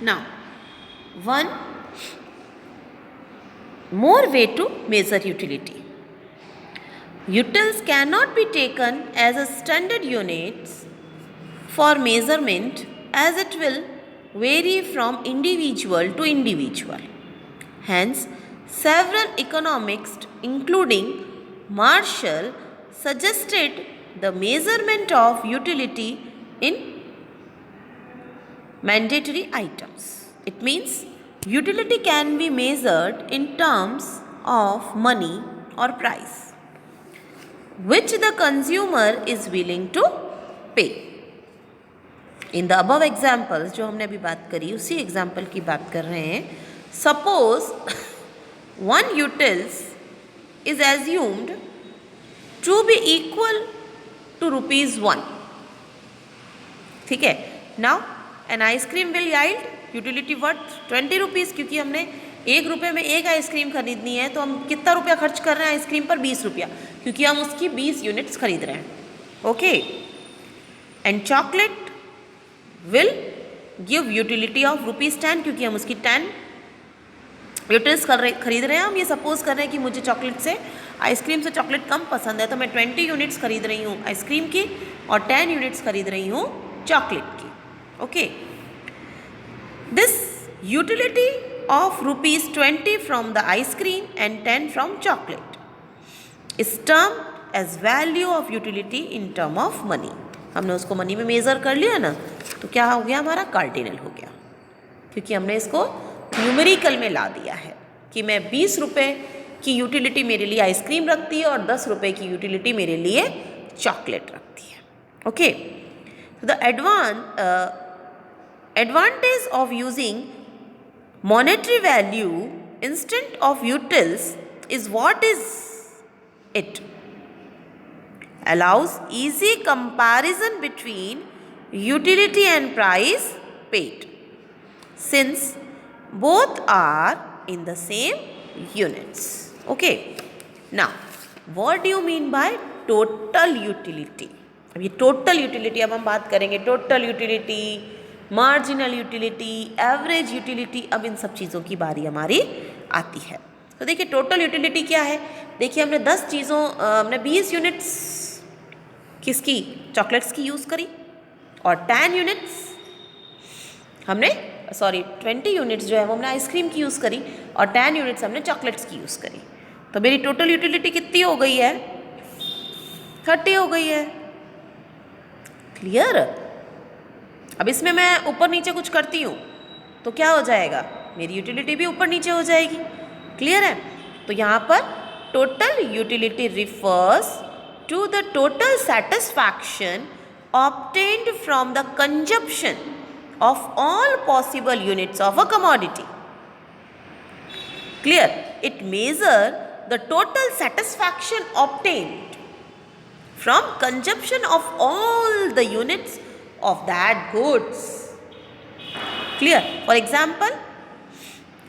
Now, one more way to measure utility. Utils cannot be taken as a standard units for measurement as it will vary from individual to individual. Hence, several economists, including Marshall, suggested the measurement of utility in mandatory items. It means utility can be measured in terms of money or price, which the consumer is willing to pay. In the above examples जो हमने अभी बात करी उसी example की बात कर रहे हैं. Suppose one utils is assumed to be equal to ₹1. ठीक है. Now an ice cream will yield utility worth ₹20 क्योंकि हमने ₹1 में एक आइसक्रीम खरीदनी है तो हम कितना रुपया खर्च कर रहे हैं आइसक्रीम पर? ₹20 क्योंकि हम उसकी 20 यूनिट्स खरीद रहे हैं. Okay. And chocolate will give utility of ₹10 क्योंकि हम उसकी 10 यूनिट्स खरीद रहे हैं. हम ये सपोज कर रहे हैं कि मुझे चॉकलेट से आइसक्रीम से चॉकलेट कम पसंद है तो मैं 20 यूनिट्स खरीद रही हूँ आइसक्रीम की और 10 यूनिट्स खरीद रही हूँ चॉकलेट की. Okay. This utility of ₹20 from the ice cream and 10 from chocolate is termed as value of utility in term of money. हमने उसको मनी में मेज़र कर लिया ना तो क्या हो गया? हमारा कार्डिनल हो गया क्योंकि हमने इसको न्यूमेरिकल में ला दिया है कि मैं ₹20 की यूटिलिटी मेरे लिए आइसक्रीम रखती है और ₹10 की यूटिलिटी मेरे लिए चॉकलेट रखती है. Okay. The advantage of using monetary value instead of utils is what is it? Allows easy comparison between utility and price paid since both are in the same units. Okay. Now, what do you mean by total utility? अब ये total utility अब हम बात करेंगे. total utility, marginal utility, average utility, अब इन सब चीज़ों की बारी हमारी आती है. तो देखिए टोटल यूटिलिटी क्या है. देखिए हमने 20 यूनिट्स किसकी? चॉकलेट्स की यूज़ करी और 10 यूनिट्स हमने 20 यूनिट्स जो है वो हमने आइसक्रीम की यूज़ करी और 10 यूनिट्स हमने चॉकलेट्स की यूज़ करी. तो मेरी टोटल यूटिलिटी कितनी हो गई है? 30 हो गई है. क्लियर. अब इसमें मैं ऊपर नीचे कुछ करती हूँ तो क्या हो जाएगा? मेरी यूटिलिटी भी ऊपर नीचे हो जाएगी. क्लियर है. तो यहाँ पर total utility refers to the total satisfaction obtained from the consumption of all possible units of a commodity. Clear. It measure the total satisfaction obtained from consumption of all the units of that goods. Clear. For example,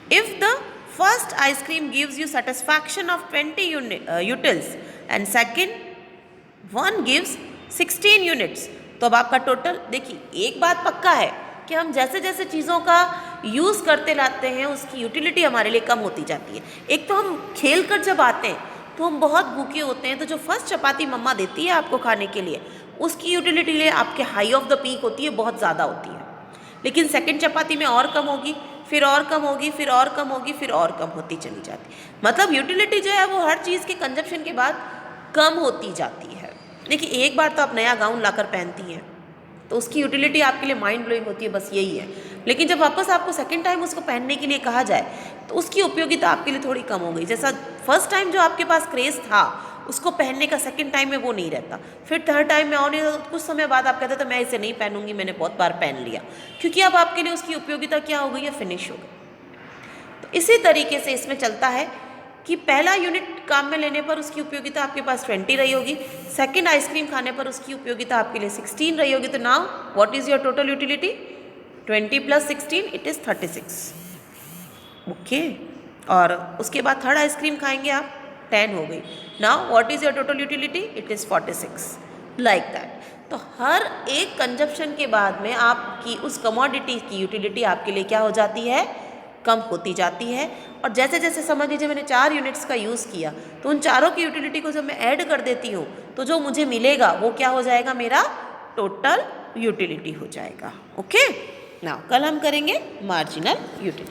if the first ice cream gives you satisfaction of 20 utils and second one gives 16 units, तो अब आपका total देखिए. एक बात पक्का है कि हम जैसे जैसे चीज़ों का यूज़ करते लाते हैं उसकी यूटिलिटी हमारे लिए कम होती जाती है. एक तो हम खेल कर जब आते हैं तो हम बहुत भूखे होते हैं तो जो फर्स्ट चपाती मम्मा देती है आपको खाने के लिए उसकी यूटिलिटी लिए आपके हाई ऑफ द पीक होती है, बहुत ज़्यादा होती है. लेकिन सेकंड चपाती में और कम होगी, फिर और कम होगी, फिर और कम होगी, फिर और कम होती चली जाती. मतलब यूटिलिटी जो है वो हर चीज़ के कंजप्शन के बाद कम होती जाती है. देखिए एक बार तो आप नया गाउन लाकर पहनती हैं तो उसकी यूटिलिटी आपके लिए माइंड ब्लोइंग होती है, बस यही है. लेकिन जब वापस आपको सेकंड टाइम उसको पहनने के लिए कहा जाए तो उसकी उपयोगिता आपके लिए थोड़ी कम हो गई. जैसा फर्स्ट टाइम जो आपके पास क्रेज़ था उसको पहनने का सेकंड टाइम में वो नहीं रहता. फिर थर्ड टाइम में और नहीं, कुछ समय बाद आप कहते थे मैं इसे नहीं पहनूंगी, मैंने बहुत बार पहन लिया, क्योंकि अब आपके लिए उसकी उपयोगिता क्या हो गई है? फिनिश हो गई. तो इसी तरीके से इसमें चलता है कि पहला यूनिट काम में लेने पर उसकी उपयोगिता आपके पास 20 रही होगी, सेकंड आइसक्रीम खाने पर उसकी उपयोगिता आपके लिए 16 रही होगी. तो now what is your total utility? 20 + 16 it is 36. Okay. और उसके बाद थर्ड आइसक्रीम खाएंगे आप, 10 हो गई. Now what is your total utility? It is 46. Like that. तो हर एक कंजप्शन के बाद में आपकी उस कमोडिटी की यूटिलिटी आपके लिए क्या हो जाती है, कम होती जाती है। और जैसे जैसे समझ लीजिए मैंने 4 यूनिट्स का यूज़ किया, तो उन चारों की यूटिलिटी को जब मैं ऐड कर देती हूँ तो जो मुझे मिलेगा वो क्या हो जाएगा, मेरा टोटल यूटिलिटी हो जाएगा। ओके, नाउ कल हम करेंगे मार्जिनल यूटिलिटी।